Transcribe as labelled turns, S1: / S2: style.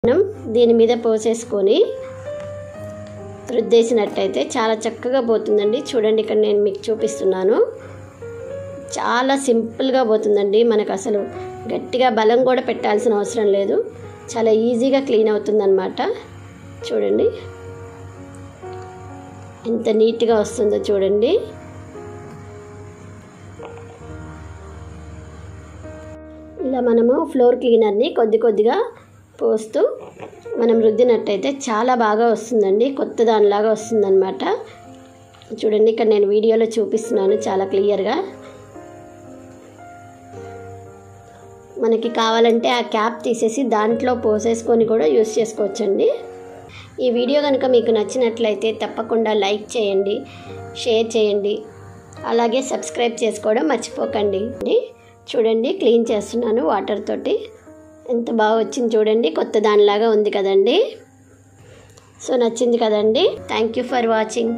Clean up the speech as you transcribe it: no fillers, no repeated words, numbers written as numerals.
S1: మనం దీని మీద పోసేసుకొని రుద్దేసినట్టయితే చాలా చక్కగా పోతుందండి. చూడండి, ఇక్కడ నేను మీకు చూపిస్తున్నాను. చాలా సింపుల్గా పోతుందండి. మనకు అసలు గట్టిగా బలం కూడా పెట్టాల్సిన అవసరం లేదు. చాలా ఈజీగా క్లీన్ అవుతుందన్నమాట. చూడండి ఎంత నీట్గా వస్తుందో చూడండి. ఇలా మనము ఫ్లోర్ క్లీనర్ని కొద్దిగా పోస్తూ మనం రుద్దినట్టయితే చాలా బాగా వస్తుందండి. కొత్త దానిలాగా వస్తుందన్నమాట. చూడండి, ఇక్కడ నేను వీడియోలో చూపిస్తున్నాను చాలా క్లియర్గా. మనకి కావాలంటే ఆ క్యాప్ తీసేసి దాంట్లో పోసేసుకొని కూడా యూస్ చేసుకోవచ్చండి. ఈ వీడియో కనుక మీకు నచ్చినట్లయితే తప్పకుండా లైక్ చేయండి, షేర్ చేయండి, అలాగే సబ్స్క్రైబ్ చేసుకోవడం మర్చిపోకండి. చూడండి, క్లీన్ చేస్తున్నాను వాటర్ తోటి. ఎంత బాగా వచ్చింది చూడండి, కొత్త దానిలాగా ఉంది కదండి. సో నచ్చింది కదండి. Thank you for watching.